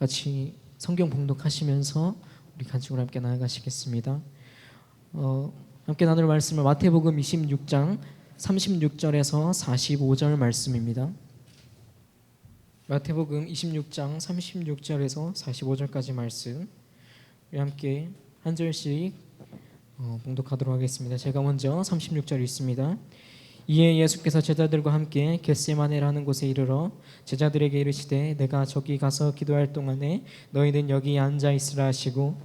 같이 성경 봉독하시면서 우리 간증으로 함께 나아가시겠습니다. 함께 나눌 말씀은 마태복음 26장 36절에서 45절 말씀입니다. 마태복음 26장 36절에서 45절까지 말씀 우리 함께 한 절씩 봉독하도록 하겠습니다. 제가 먼저 36절 읽습니다. 이에 예수께서 제자들과 함께 겟세마네라는 곳에 이르러 제자들에게 이르시되 내가 저기 가서 기도할 동안에 너희는 여기 앉아 있으라 하시고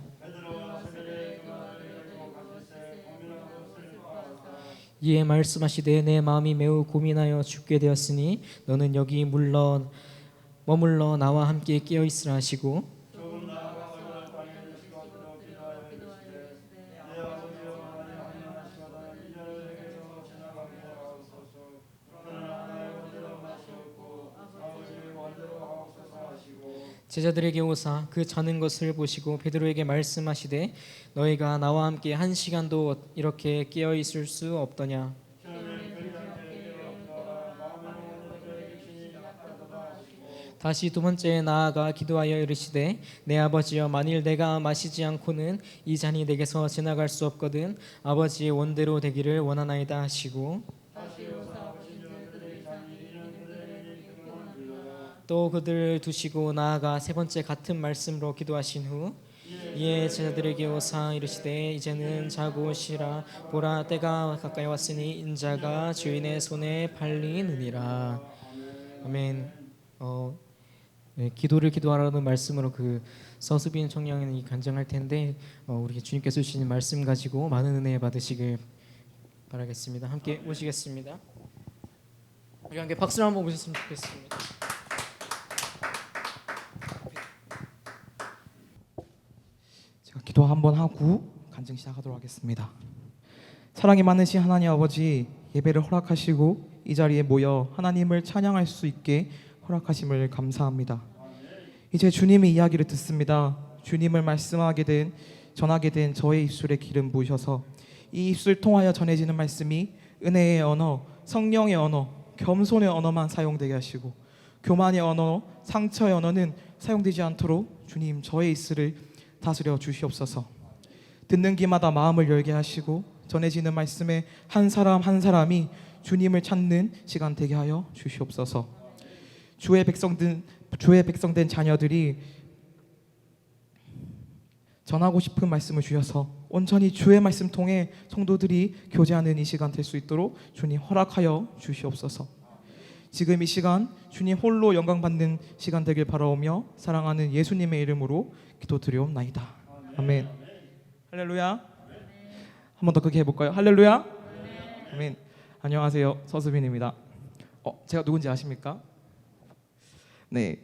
이에 말씀하시되 내 마음이 매우 고민하여 죽게 되었으니 너는 여기 머물러 나와 함께 깨어 있으라 하시고 제자들에게 오사 그 자는 것을 보시고 베드로에게 말씀하시되 너희가 나와 함께 한 시간도 이렇게 깨어 있을 수 없더냐. 다시 두 번째 나아가 기도하여 이르시되 내 아버지여 만일 내가 마시지 않고는 이 잔이 내게서 지나갈 수 없거든 아버지의 원대로 되기를 원하나이다 하시고 또 그들을 두시고 나아가 세 번째 같은 말씀으로 기도하신 후 이에 제자들에게 오사 이르시되 이제는 자고 쉬라 보라 때가 가까이 왔으니 인자가 주인의 손에 팔리느니라. 아멘. 네, 기도를 기도하라는 말씀으로 그 서수빈 청년이 간증할 텐데 우리 주님께서 주신 말씀 가지고 많은 은혜 받으시길 바라겠습니다. 함께 오시겠습니다. 우리 함께 박수를 한번 보셨으면 좋겠습니다. 기도 한번 하고 간증 시작하도록 하겠습니다. 사랑이 많으신 하나님 아버지, 예배를 허락하시고 이 자리에 모여 하나님을 찬양할 수 있게 허락하심을 감사합니다. 이제 주님의 이야기를 듣습니다. 주님을 전하게 된 저의 입술에 기름 부으셔서 이 입술 통하여 전해지는 말씀이 은혜의 언어, 성령의 언어, 겸손의 언어만 사용되게 하시고 교만의 언어, 상처의 언어는 사용되지 않도록 주님 저의 입술을 다스려 주시옵소서. 듣는 귀마다 마음을 열게 하시고 전해지는 말씀에 한 사람 한 사람이 주님을 찾는 시간 되게 하여 주시옵소서. 주의 백성된 자녀들이 전하고 싶은 말씀을 주셔서 온전히 주의 말씀 통해 성도들이 교제하는 이 시간 될 수 있도록 주님 허락하여 주시옵소서. 지금 이 시간 주님 홀로 영광 받는 시간 되길 바라오며 사랑하는 예수님의 이름으로 기도드리옵나이다. 아멘. 할렐루야. 한 번 더 크게 해볼까요? 할렐루야. 아멘. 안녕하세요, 서수빈입니다. 제가 누군지 아십니까? 네,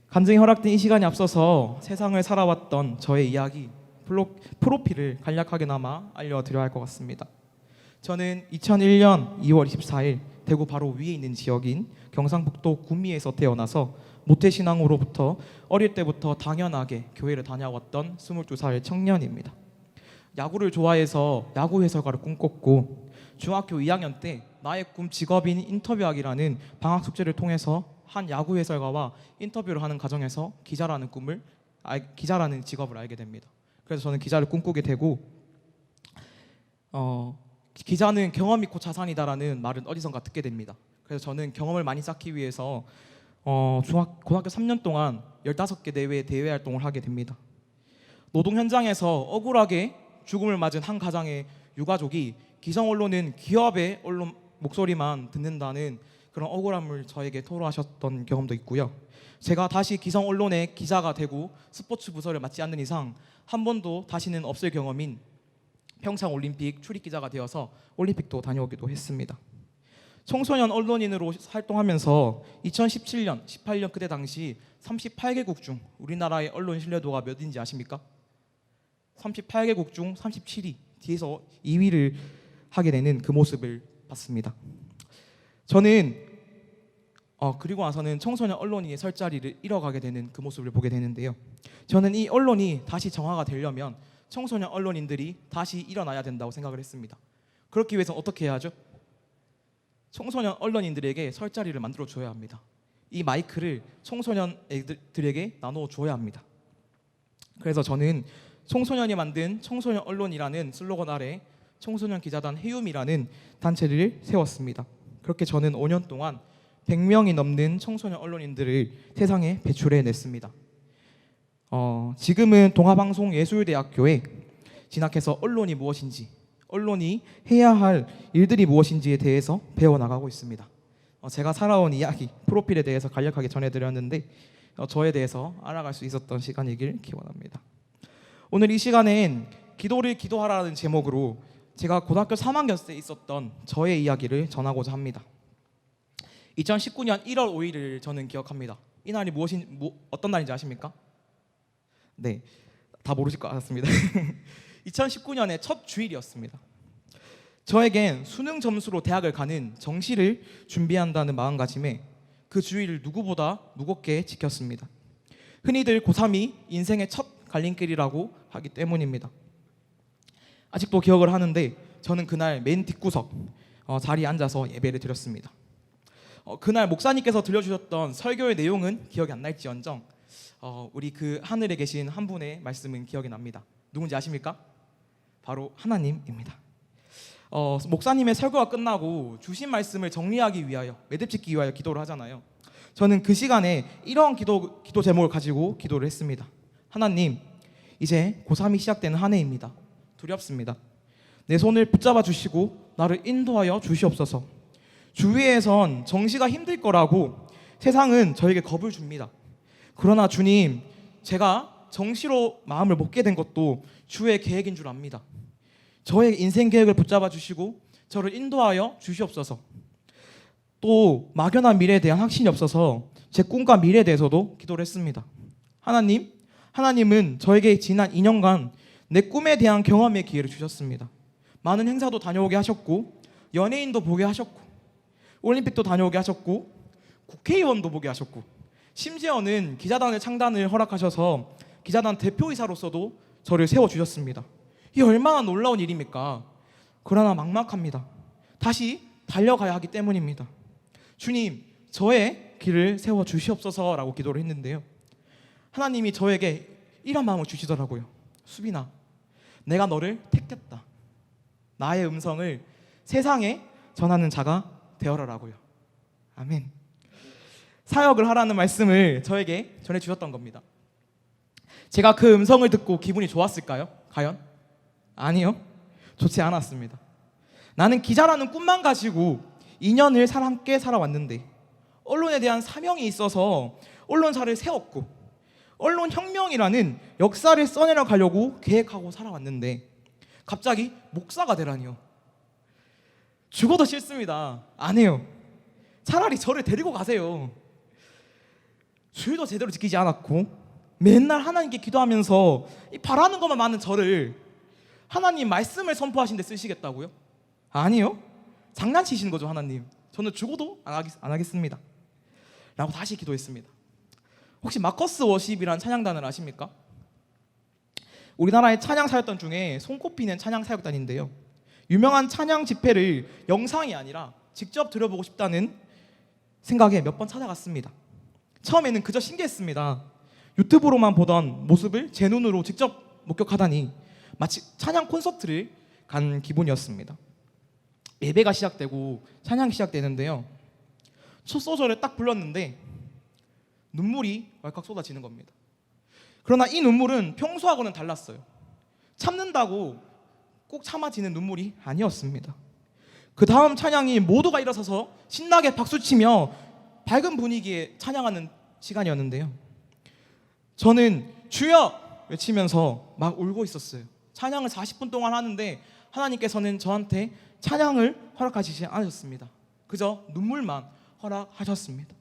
간증이 허락된 이 시간에 앞서서 세상을 살아왔던 저의 이야기 프로필을 간략하게나마 알려드려야 할 것 같습니다. 저는 2001년 2월 24일 대구 바로 위에 있는 지역인 경상북도 구미에서 태어나서 모태신앙으로부터 어릴 때부터 당연하게 교회를 다녀왔던 22살 청년입니다. 야구를 좋아해서 야구 해설가를 꿈꿨고 중학교 2학년 때 나의 꿈 직업인 인터뷰하기라는 방학 숙제를 통해서 한 야구 해설가와 인터뷰를 하는 과정에서 기자라는 직업을 알게 됩니다. 그래서 저는 기자를 꿈꾸게 되고 기자는 경험 있고 자산이다라는 말은 어디선가 듣게 됩니다. 그래서 저는 경험을 많이 쌓기 위해서 고등학교 3년 동안 15개 대회 활동을 하게 됩니다. 노동 현장에서 억울하게 죽음을 맞은 한 가장의 유가족이 기성 언론은 기업의 언론 목소리만 듣는다는 그런 억울함을 저에게 토로하셨던 경험도 있고요. 제가 다시 기성 언론의 기자가 되고 스포츠 부서를 맡지 않는 이상 한 번도 다시는 없을 경험인 평창 올림픽 출입 기자가 되어서 올림픽도 다녀오기도 했습니다. 청소년 언론인으로 활동하면서 2017년, 18년 그때 당시 38개국 중 우리나라의 언론 신뢰도가 몇인지 아십니까? 38개국 중 37위, 뒤에서 2위를 하게 되는 그 모습을 봤습니다. 저는 그리고 나서는 청소년 언론인의 설 자리를 잃어가게 되는 그 모습을 보게 되는데요. 저는 이 언론이 다시 정화가 되려면 청소년 언론인들이 다시 일어나야 된다고 생각을 했습니다. 그렇기 위해서 어떻게 해야 하죠? 청소년 언론인들에게 설 자리를 만들어 줘야 합니다. 이 마이크를 청소년 애들에게 나눠 주어야 합니다. 그래서 저는 청소년이 만든 청소년 언론이라는 슬로건 아래 청소년 기자단 해움이라는 단체를 세웠습니다. 그렇게 저는 5년 동안 100명이 넘는 청소년 언론인들을 세상에 배출해냈습니다. 지금은 동아방송예술대학교에 진학해서 언론이 무엇인지, 언론이 해야 할 일들이 무엇인지에 대해서 배워나가고 있습니다. 제가 살아온 이야기, 프로필에 대해서 간략하게 전해드렸는데 저에 대해서 알아갈 수 있었던 시간이길 기원합니다. 오늘 이 시간엔 기도를 기도하라는 제목으로 제가 고등학교 3학년 때 있었던 저의 이야기를 전하고자 합니다. 2019년 1월 5일을 저는 기억합니다. 이 날이 어떤 날인지 아십니까? 네, 다 모르실 것 같습니다. 2019년의 첫 주일이었습니다. 저에겐 수능 점수로 대학을 가는 정시를 준비한다는 마음가짐에 그 주일을 누구보다 무겁게 지켰습니다. 흔히들 고3이 인생의 첫 갈림길이라고 하기 때문입니다. 아직도 기억을 하는데 저는 그날 맨 뒷구석 자리에 앉아서 예배를 드렸습니다. 그날 목사님께서 들려주셨던 설교의 내용은 기억이 안 날지언정 우리 그 하늘에 계신 한 분의 말씀은 기억이 납니다. 누군지 아십니까? 바로 하나님입니다. 목사님의 설교가 끝나고 주신 말씀을 정리하기 위하여, 매듭짓기 위하여 기도를 하잖아요. 저는 그 시간에 이런 기도 제목을 가지고 기도를 했습니다. 하나님, 이제 고3이 시작되는 한 해입니다. 두렵습니다. 내 손을 붙잡아 주시고 나를 인도하여 주시옵소서. 주위에선 정시가 힘들 거라고 세상은 저에게 겁을 줍니다. 그러나 주님, 제가 정시로 마음을 먹게 된 것도 주의 계획인 줄 압니다. 저의 인생 계획을 붙잡아 주시고 저를 인도하여 주시옵소서. 또 막연한 미래에 대한 확신이 없어서 제 꿈과 미래에 대해서도 기도를 했습니다. 하나님은 저에게 지난 2년간 내 꿈에 대한 경험의 기회를 주셨습니다. 많은 행사도 다녀오게 하셨고 연예인도 보게 하셨고 올림픽도 다녀오게 하셨고 국회의원도 보게 하셨고 심지어는 기자단의 창단을 허락하셔서 기자단 대표이사로서도 저를 세워주셨습니다. 이게 얼마나 놀라운 일입니까? 그러나 막막합니다. 다시 달려가야 하기 때문입니다. 주님, 저의 길을 세워주시옵소서라고 기도를 했는데요. 하나님이 저에게 이런 마음을 주시더라고요. 수빈아, 내가 너를 택했다. 나의 음성을 세상에 전하는 자가 되어라라고요. 아멘. 사역을 하라는 말씀을 저에게 전해주셨던 겁니다. 제가 그 음성을 듣고 기분이 좋았을까요? 과연? 아니요. 좋지 않았습니다. 나는 기자라는 꿈만 가지고 2년을 함께 살아왔는데 언론에 대한 사명이 있어서 언론사를 세웠고 언론혁명이라는 역사를 써내려 가려고 계획하고 살아왔는데 갑자기 목사가 되라니요. 죽어도 싫습니다. 안 해요. 차라리 저를 데리고 가세요. 주일도 제대로 지키지 않았고 맨날 하나님께 기도하면서 바라는 것만 많은 저를 하나님 말씀을 선포하신 데 쓰시겠다고요? 아니요. 장난치시는 거죠, 하나님. 저는 죽어도 안 하겠습니다. 라고 다시 기도했습니다. 혹시 마커스 워십이라는 찬양단을 아십니까? 우리나라의 찬양 사역단 중에 손꼽히는 찬양 사역단인데요. 유명한 찬양 집회를 영상이 아니라 직접 들어보고 싶다는 생각에 몇 번 찾아갔습니다. 처음에는 그저 신기했습니다. 유튜브로만 보던 모습을 제 눈으로 직접 목격하다니 마치 찬양 콘서트를 간 기분이었습니다. 예배가 시작되고 찬양이 시작되는데요. 첫 소절을 딱 불렀는데 눈물이 왈칵 쏟아지는 겁니다. 그러나 이 눈물은 평소하고는 달랐어요. 참는다고 꼭 참아지는 눈물이 아니었습니다. 그 다음 찬양이 모두가 일어서서 신나게 박수치며 밝은 분위기에 찬양하는 시간이었는데요. 저는 주여 외치면서 막 울고 있었어요. 찬양을 40분 동안 하는데 하나님께서는 저한테 찬양을 허락하시지 않으셨습니다. 그저 눈물만 허락하셨습니다.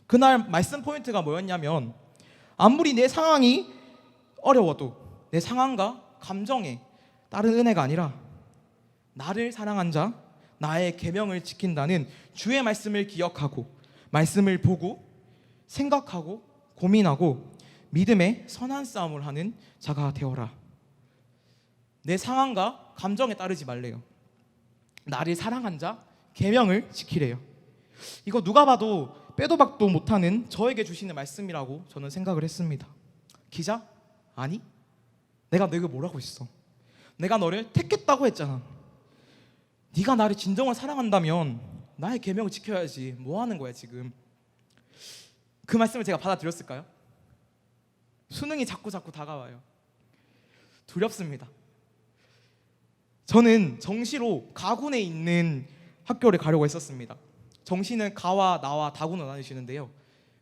그날 말씀 포인트가 뭐였냐면 아무리 내 상황이 어려워도 내 상황과 감정에 다른 은혜가 아니라 나를 사랑한 자, 나의 계명을 지킨다는 주의 말씀을 기억하고 말씀을 보고 생각하고 고민하고 믿음의 선한 싸움을 하는 자가 되어라. 내 상황과 감정에 따르지 말래요. 나를 사랑한 자, 계명을 지키래요. 이거 누가 봐도 빼도 박도 못하는 저에게 주시는 말씀이라고 저는 생각을 했습니다. 기자? 아니, 내가 너에게 뭐라고 했어? 내가 너를 택했다고 했잖아. 네가 나를 진정으로 사랑한다면 나의 계명을 지켜야지. 뭐 하는 거야 지금? 그 말씀을 제가 받아들였을까요? 수능이 자꾸 다가와요. 두렵습니다. 저는 정시로 가군에 있는 학교를 가려고 했었습니다. 정시는 가와 나와 다군으로 나뉘시는데요.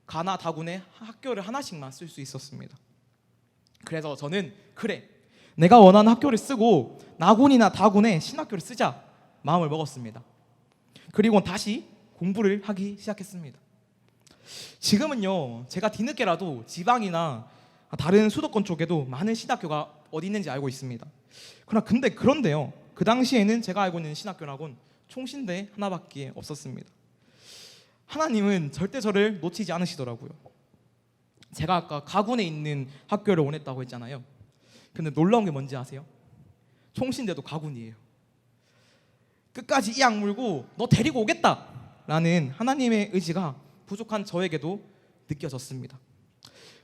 가나 다군에 학교를 하나씩만 쓸 수 있었습니다. 그래서 저는 그래, 내가 원하는 학교를 쓰고 나군이나 다군에 신학교를 쓰자 마음을 먹었습니다. 그리고 다시 공부를 하기 시작했습니다. 지금은요, 제가 뒤늦게라도 지방이나 다른 수도권 쪽에도 많은 신학교가 어디 있는지 알고 있습니다. 그런데요, 그 당시에는 제가 알고 있는 신학교라곤 총신대 하나밖에 없었습니다. 하나님은 절대 저를 놓치지 않으시더라고요. 제가 아까 가군에 있는 학교를 원했다고 했잖아요. 근데 놀라운 게 뭔지 아세요? 총신대도 가군이에요. 끝까지 이 악물고 너 데리고 오겠다라는 하나님의 의지가 부족한 저에게도 느껴졌습니다.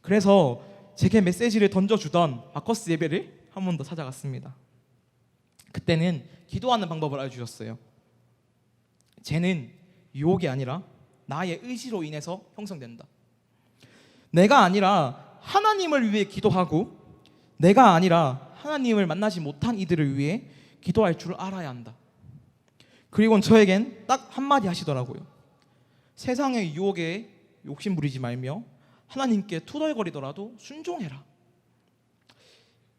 그래서 제게 메시지를 던져주던 마커스 예배를 한 번 더 찾아갔습니다. 그때는 기도하는 방법을 알려주셨어요. 죄는 유혹이 아니라 나의 의지로 인해서 형성된다. 내가 아니라 하나님을 위해 기도하고 내가 아니라 하나님을 만나지 못한 이들을 위해 기도할 줄 알아야 한다. 그리고 저에겐 딱 한마디 하시더라고요. 세상의 유혹에 욕심 부리지 말며 하나님께 투덜거리더라도 순종해라.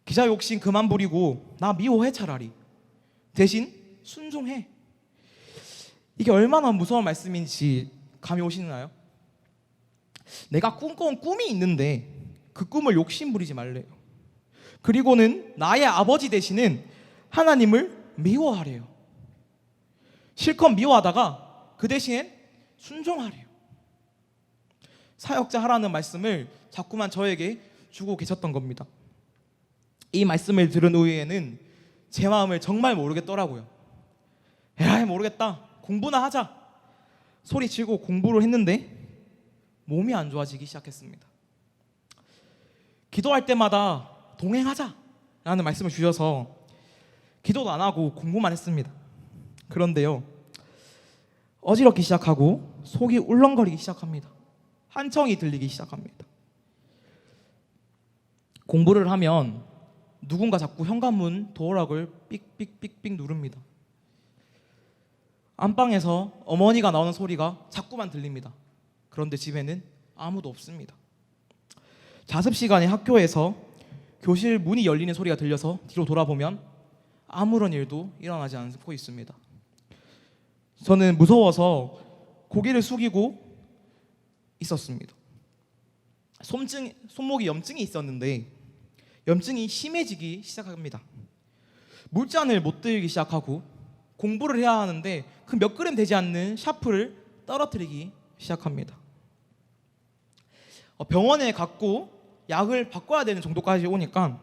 기자 욕심 그만 부리고 나 미워해 차라리. 대신 순종해. 이게 얼마나 무서운 말씀인지 감이 오시나요? 내가 꿈꿔온 꿈이 있는데 그 꿈을 욕심 부리지 말래요. 그리고는 나의 아버지 되시는 하나님을 미워하래요. 실컷 미워하다가 그 대신엔 순종하래요. 사역자 하라는 말씀을 자꾸만 저에게 주고 계셨던 겁니다. 이 말씀을 들은 후에는 제 마음을 정말 모르겠더라고요. 에라이 모르겠다, 공부나 하자 소리치고 공부를 했는데 몸이 안 좋아지기 시작했습니다. 기도할 때마다 동행하자 라는 말씀을 주셔서 기도도 안 하고 공부만 했습니다. 그런데요, 어지럽기 시작하고 속이 울렁거리기 시작합니다. 한청이 들리기 시작합니다. 공부를 하면 누군가 자꾸 현관문 도어락을 삑삑삑삑 누릅니다. 안방에서 어머니가 나오는 소리가 자꾸만 들립니다. 그런데 집에는 아무도 없습니다. 자습 시간에 학교에서 교실 문이 열리는 소리가 들려서 뒤로 돌아보면 아무런 일도 일어나지 않고 있습니다. 저는 무서워서 고개를 숙이고 있었습니다. 손목에 염증이 있었는데 염증이 심해지기 시작합니다. 물잔을 못 들기 시작하고 공부를 해야 하는데 그 몇 그램 되지 않는 샤프를 떨어뜨리기 시작합니다. 병원에 갔고 약을 바꿔야 되는 정도까지 오니까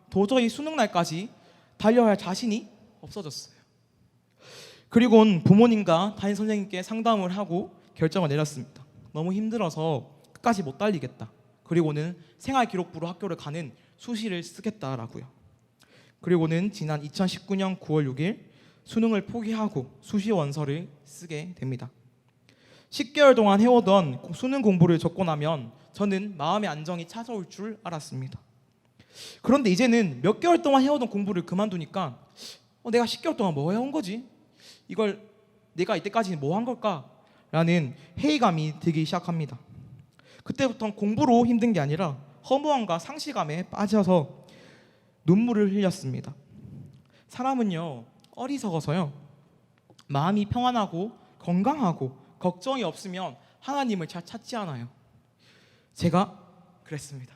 도저히 수능날까지 달려야 할 자신이 없어졌어요. 그리고는 부모님과 담임 선생님께 상담을 하고 결정을 내렸습니다. 너무 힘들어서 끝까지 못 달리겠다. 그리고는 생활기록부로 학교를 가는 수시를 쓰겠다라고요. 그리고는 지난 2019년 9월 6일 수능을 포기하고 수시 원서를 쓰게 됩니다. 10개월 동안 해오던 수능 공부를 적고 나면 저는 마음의 안정이 찾아올 줄 알았습니다. 그런데 이제는 몇 개월 동안 해오던 공부를 그만두니까 내가 10개월 동안 뭐 해온 거지? 이걸 내가 이때까지 뭐 한 걸까? 라는 회의감이 들기 시작합니다. 그때부터는 공부로 힘든 게 아니라 허무함과 상실감에 빠져서 눈물을 흘렸습니다. 사람은요, 어리석어서요, 마음이 평안하고 건강하고 걱정이 없으면 하나님을 잘 찾지 않아요. 제가 그랬습니다.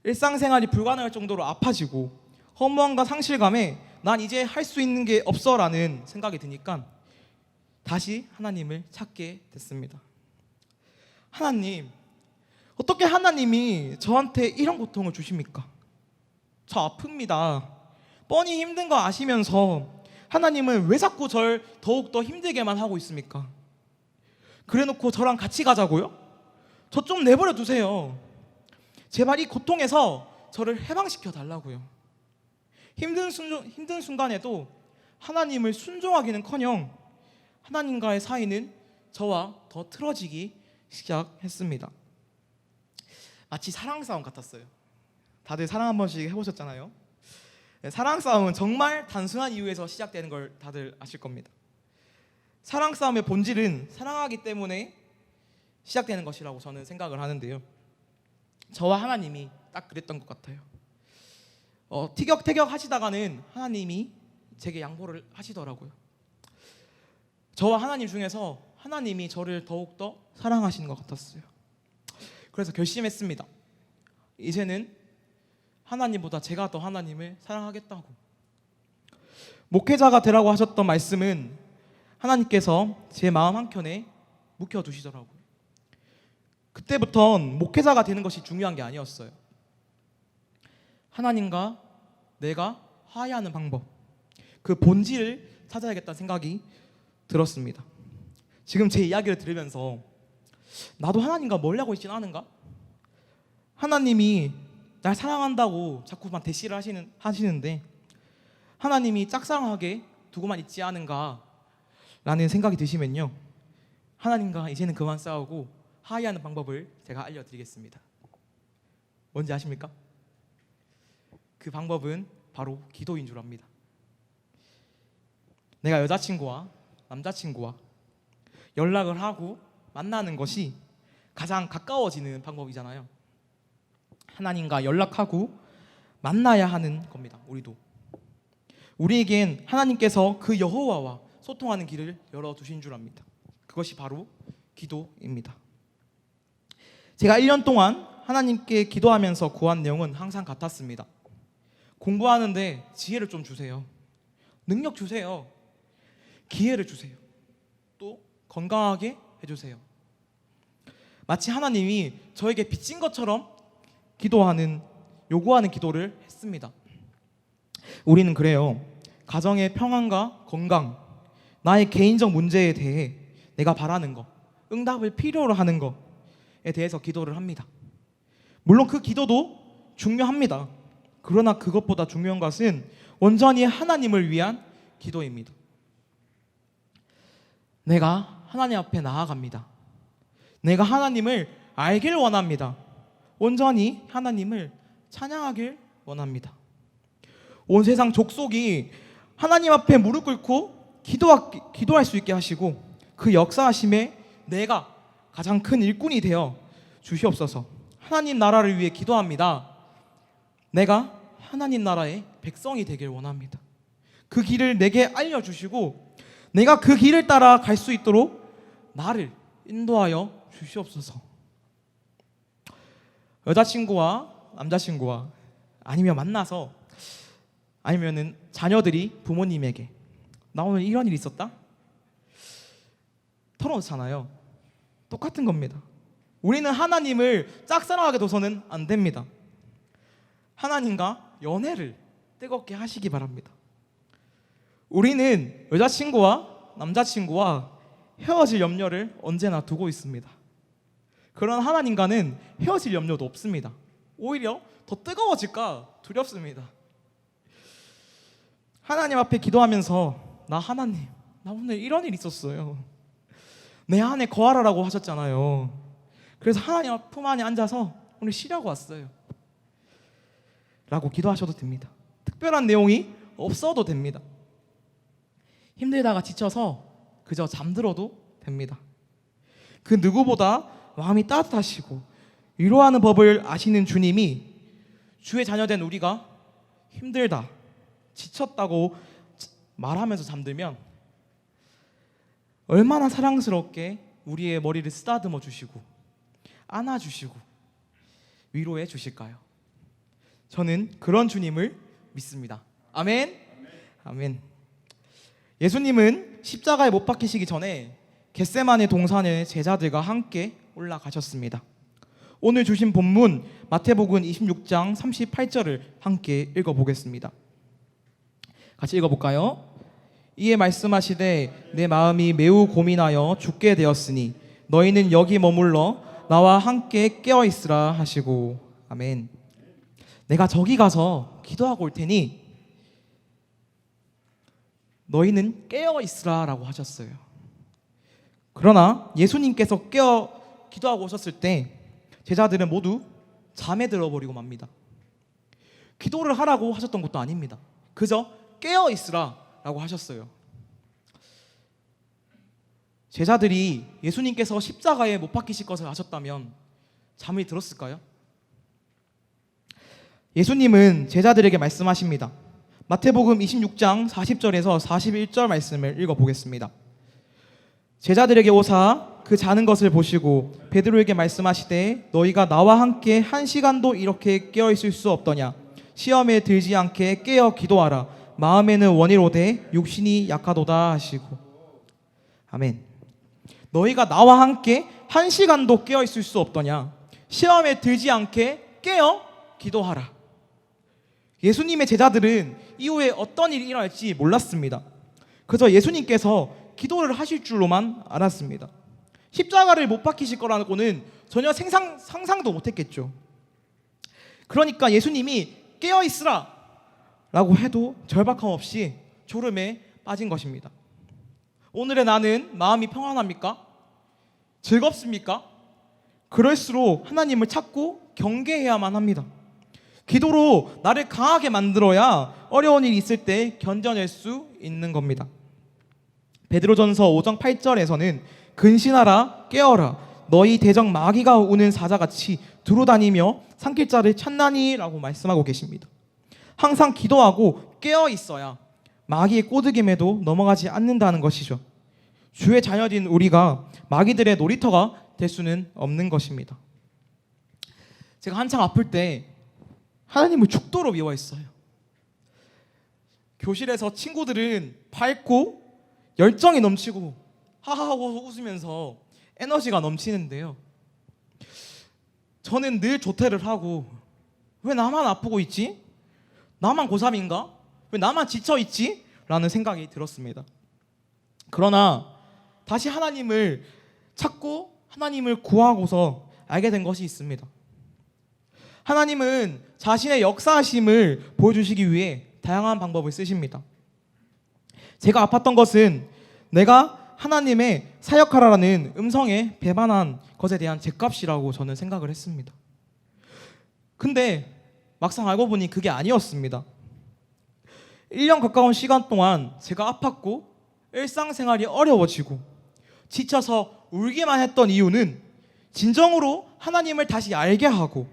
일상생활이 불가능할 정도로 아파지고 허무함과 상실감에 난 이제 할 수 있는 게 없어라는 생각이 드니까 다시 하나님을 찾게 됐습니다. 하나님, 어떻게 하나님이 저한테 이런 고통을 주십니까? 저 아픕니다. 뻔히 힘든 거 아시면서 하나님은 왜 자꾸 절 더욱더 힘들게만 하고 있습니까? 그래놓고 저랑 같이 가자고요? 저 좀 내버려 두세요. 제발 이 고통에서 저를 해방시켜 달라고요. 힘든 순간에도 하나님을 순종하기는커녕 하나님과의 사이는 저와 더 틀어지기 시작했습니다. 마치 사랑 싸움 같았어요. 다들 사랑 한 번씩 해보셨잖아요. 사랑 싸움은 정말 단순한 이유에서 시작되는 걸 다들 아실 겁니다. 사랑 싸움의 본질은 사랑하기 때문에 시작되는 것이라고 저는 생각을 하는데요. 저와 하나님이 딱 그랬던 것 같아요. 티격태격 하시다가는 하나님이 제게 양보를 하시더라고요. 저와 하나님 중에서 하나님이 저를 더욱더 사랑하시는 것 같았어요. 그래서 결심했습니다. 이제는 하나님보다 제가 더 하나님을 사랑하겠다고. 목회자가 되라고 하셨던 말씀은 하나님께서 제 마음 한켠에 묵혀두시더라고요. 그때부턴 목회자가 되는 것이 중요한 게 아니었어요. 하나님과 내가 화해하는 방법, 그 본질을 찾아야겠다는 생각이 들었습니다. 지금 제 이야기를 들으면서 나도 하나님과 멀리하고 있지는 않은가? 하나님이 날 사랑한다고 자꾸만 대시를 하시는데 하나님이 짝사랑하게 두고만 있지 않은가? 라는 생각이 드시면요, 하나님과 이제는 그만 싸우고 화해하는 방법을 제가 알려드리겠습니다. 뭔지 아십니까? 그 방법은 바로 기도인 줄 압니다. 내가 여자친구와 남자친구와 연락을 하고 만나는 것이 가장 가까워지는 방법이잖아요. 하나님과 연락하고 만나야 하는 겁니다. 우리에겐 하나님께서 그 여호와와 소통하는 길을 열어두신 줄 압니다. 그것이 바로 기도입니다. 제가 1년 동안 하나님께 기도하면서 구한 내용은 항상 같았습니다. 공부하는데 지혜를 좀 주세요. 능력 주세요. 기회를 주세요. 또 건강하게 해주세요. 마치 하나님이 저에게 빚진 것처럼 요구하는 기도를 했습니다. 우리는 그래요. 가정의 평안과 건강, 나의 개인적 문제에 대해 내가 바라는 것, 응답을 필요로 하는 것에 대해서 기도를 합니다. 물론 그 기도도 중요합니다. 그러나 그것보다 중요한 것은 온전히 하나님을 위한 기도입니다. 내가 하나님 앞에 나아갑니다. 내가 하나님을 알길 원합니다. 온전히 하나님을 찬양하길 원합니다. 온 세상 족속이 하나님 앞에 무릎 꿇고 기도할 수 있게 하시고 그 역사하심에 내가 가장 큰 일꾼이 되어 주시옵소서. 하나님 나라를 위해 기도합니다. 내가 하나님 나라의 백성이 되길 원합니다. 그 길을 내게 알려주시고 내가 그 길을 따라 갈 수 있도록 나를 인도하여 주시옵소서. 여자친구와 남자친구와 아니면 만나서 아니면은 자녀들이 부모님에게 나 오늘 이런 일이 있었다? 털어놓잖아요. 똑같은 겁니다. 우리는 하나님을 짝사랑하게 둬서는 안 됩니다. 하나님과 연애를 뜨겁게 하시기 바랍니다. 우리는 여자친구와 남자친구와 헤어질 염려를 언제나 두고 있습니다. 그런 하나님과는 헤어질 염려도 없습니다. 오히려 더 뜨거워질까 두렵습니다. 하나님 앞에 기도하면서 하나님, 나 오늘 이런 일 있었어요. 내 안에 거하라고 하셨잖아요. 그래서 하나님 품 안에 앉아서 오늘 쉬려고 왔어요. 라고 기도하셔도 됩니다. 특별한 내용이 없어도 됩니다. 힘들다가 지쳐서 그저 잠들어도 됩니다. 그 누구보다 마음이 따뜻하시고 위로하는 법을 아시는 주님이 주의 자녀된 우리가 힘들다, 지쳤다고 말하면서 잠들면 얼마나 사랑스럽게 우리의 머리를 쓰다듬어 주시고 안아주시고 위로해 주실까요? 저는 그런 주님을 믿습니다. 아멘. 아멘. 예수님은 십자가에 못 박히시기 전에 겟세마네 동산에 제자들과 함께 올라가셨습니다. 오늘 주신 본문 마태복음 26장 38절을 함께 읽어보겠습니다. 같이 읽어볼까요? 이에 말씀하시되 내 마음이 매우 고민하여 죽게 되었으니 너희는 여기 머물러 나와 함께 깨어 있으라 하시고. 아멘. 내가 저기 가서 기도하고 올 테니 너희는 깨어 있으라라고 하셨어요. 그러나 예수님께서 깨어 기도하고 오셨을 때 제자들은 모두 잠에 들어버리고 맙니다. 기도를 하라고 하셨던 것도 아닙니다. 그저 깨어 있으라라고 하셨어요. 제자들이 예수님께서 십자가에 못 박히실 것을 아셨다면 잠이 들었을까요? 예수님은 제자들에게 말씀하십니다. 마태복음 26장 40절에서 41절 말씀을 읽어보겠습니다. 제자들에게 오사 그 자는 것을 보시고 베드로에게 말씀하시되 너희가 나와 함께 한 시간도 이렇게 깨어 있을 수 없더냐. 시험에 들지 않게 깨어 기도하라. 마음에는 원이로되 육신이 약하도다 하시고. 아멘. 너희가 나와 함께 한 시간도 깨어 있을 수 없더냐. 시험에 들지 않게 깨어 기도하라. 예수님의 제자들은 이후에 어떤 일이 일어날지 몰랐습니다. 그래서 예수님께서 기도를 하실 줄로만 알았습니다. 십자가를 못 박히실 거라고는 전혀 상상도 못했겠죠. 그러니까 예수님이 깨어 있으라 라고 해도 절박함 없이 졸음에 빠진 것입니다. 오늘의 나는 마음이 평안합니까? 즐겁습니까? 그럴수록 하나님을 찾고 경계해야만 합니다. 기도로 나를 강하게 만들어야 어려운 일이 있을 때 견뎌낼 수 있는 겁니다. 베드로전서 5장 8절에서는 근신하라 깨어라 너희 대적 마귀가 우는 사자같이 두루다니며 산길자를 찾나니 라고 말씀하고 계십니다. 항상 기도하고 깨어 있어야 마귀의 꼬드김에도 넘어가지 않는다는 것이죠. 주의 자녀인 우리가 마귀들의 놀이터가 될 수는 없는 것입니다. 제가 한창 아플 때 하나님을 죽도록 미워했어요. 교실에서 친구들은 밝고 열정이 넘치고 하하하고 웃으면서 에너지가 넘치는데요, 저는 늘 조퇴를 하고 왜 나만 아프고 있지? 나만 고3인가? 왜 나만 지쳐있지? 라는 생각이 들었습니다. 그러나 다시 하나님을 찾고 하나님을 구하고서 알게 된 것이 있습니다. 하나님은 자신의 역사하심을 보여주시기 위해 다양한 방법을 쓰십니다. 제가 아팠던 것은 내가 하나님의 사역하라라는 음성에 배반한 것에 대한 죗값이라고 저는 생각을 했습니다. 근데 막상 알고 보니 그게 아니었습니다. 1년 가까운 시간 동안 제가 아팠고 일상생활이 어려워지고 지쳐서 울기만 했던 이유는 진정으로 하나님을 다시 알게 하고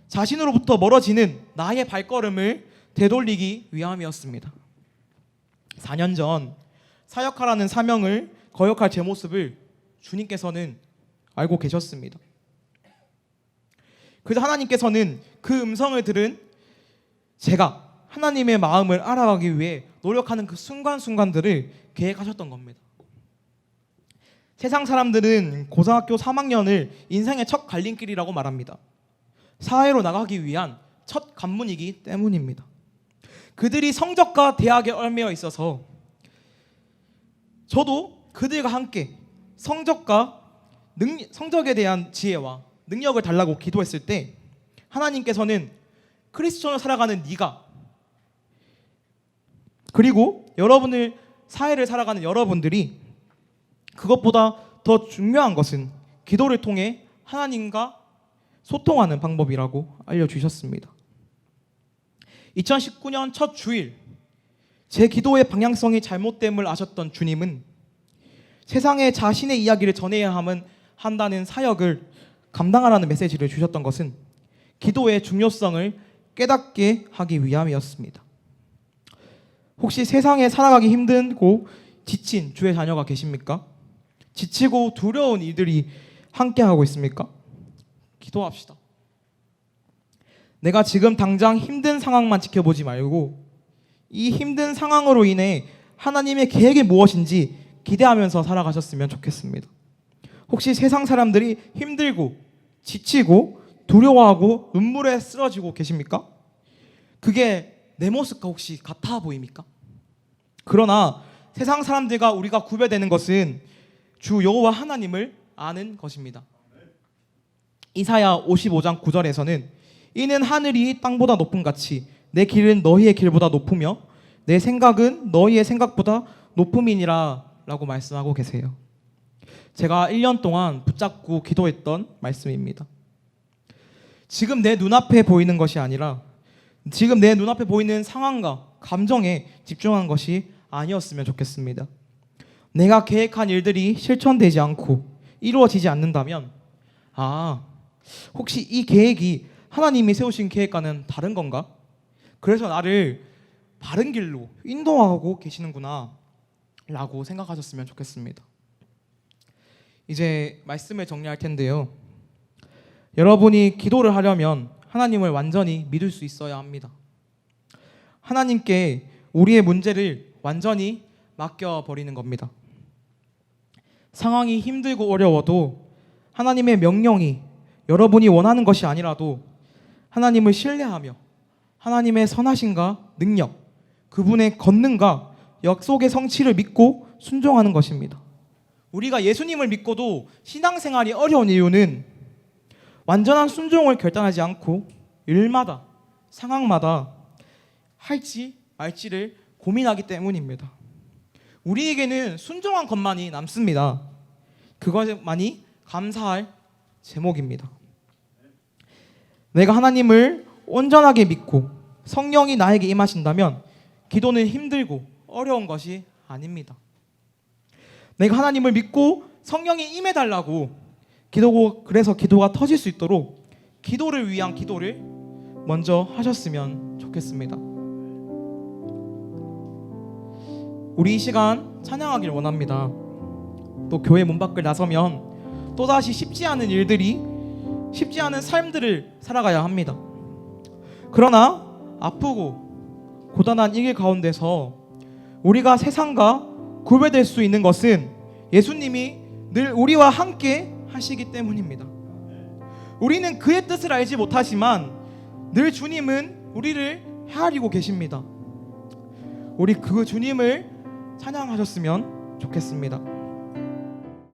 자신으로부터 멀어지는 나의 발걸음을 되돌리기 위함이었습니다. 4년 전 사역하라는 사명을 거역할 제 모습을 주님께서는 알고 계셨습니다. 그래서 하나님께서는 그 음성을 들은 제가 하나님의 마음을 알아가기 위해 노력하는 그 순간순간들을 계획하셨던 겁니다. 세상 사람들은 고등학교 3학년을 인생의 첫 갈림길이라고 말합니다. 사회로 나가기 위한 첫 관문이기 때문입니다. 그들이 성적과 대학에 얽매여 있어서 저도 그들과 함께 성적에 대한 지혜와 능력을 달라고 기도했을 때 하나님께서는 크리스천으로 살아가는 네가, 그리고 여러분을 사회를 살아가는 여러분들이 그것보다 더 중요한 것은 기도를 통해 하나님과 소통하는 방법이라고 알려주셨습니다. 2019년 첫 주일, 제 기도의 방향성이 잘못됨을 아셨던 주님은 세상에 자신의 이야기를 전해야 한다는 사역을 감당하라는 메시지를 주셨던 것은 기도의 중요성을 깨닫게 하기 위함이었습니다. 혹시 세상에 살아가기 힘들고 지친 주의 자녀가 계십니까? 지치고 두려운 이들이 함께하고 있습니까? 기도합시다. 내가 지금 당장 힘든 상황만 지켜보지 말고 이 힘든 상황으로 인해 하나님의 계획이 무엇인지 기대하면서 살아가셨으면 좋겠습니다. 혹시 세상 사람들이 힘들고 지치고 두려워하고 눈물에 쓰러지고 계십니까? 그게 내 모습과 혹시 같아 보입니까? 그러나 세상 사람들과 우리가 구별되는 것은 주 여호와 하나님을 아는 것입니다. 이사야 55장 9절에서는 이는 하늘이 땅보다 높음 같이 내 길은 너희의 길보다 높으며 내 생각은 너희의 생각보다 높음이니라 라고 말씀하고 계세요. 제가 1년 동안 붙잡고 기도했던 말씀입니다. 지금 내 눈앞에 보이는 것이 아니라 지금 내 눈앞에 보이는 상황과 감정에 집중한 것이 아니었으면 좋겠습니다. 내가 계획한 일들이 실천되지 않고 이루어지지 않는다면 혹시 이 계획이 하나님이 세우신 계획과는 다른 건가? 그래서 나를 바른 길로 인도하고 계시는구나 라고 생각하셨으면 좋겠습니다. 이제 말씀을 정리할 텐데요. 여러분이 기도를 하려면 하나님을 완전히 믿을 수 있어야 합니다. 하나님께 우리의 문제를 완전히 맡겨버리는 겁니다. 상황이 힘들고 어려워도 하나님의 명령이 여러분이 원하는 것이 아니라도 하나님을 신뢰하며 하나님의 선하심과 능력, 그분의 권능과 약속의 성취를 믿고 순종하는 것입니다. 우리가 예수님을 믿고도 신앙생활이 어려운 이유는 완전한 순종을 결단하지 않고 일마다 상황마다 할지 말지를 고민하기 때문입니다. 우리에게는 순종한 것만이 남습니다. 그것만이 감사할 제목입니다. 내가 하나님을 온전하게 믿고 성령이 나에게 임하신다면 기도는 힘들고 어려운 것이 아닙니다. 내가 하나님을 믿고 성령이 임해달라고 그래서 기도가 터질 수 있도록 기도를 위한 기도를 먼저 하셨으면 좋겠습니다. 우리 이 시간 찬양하길 원합니다. 또 교회 문 밖을 나서면 또다시 쉽지 않은 일들이 쉽지 않은 삶들을 살아가야 합니다. 그러나 아프고 고단한 이 길 가운데서 우리가 세상과 구별될 수 있는 것은 예수님이 늘 우리와 함께 하시기 때문입니다. 우리는 그의 뜻을 알지 못하지만 늘 주님은 우리를 헤아리고 계십니다. 우리 그 주님을 찬양하셨으면 좋겠습니다.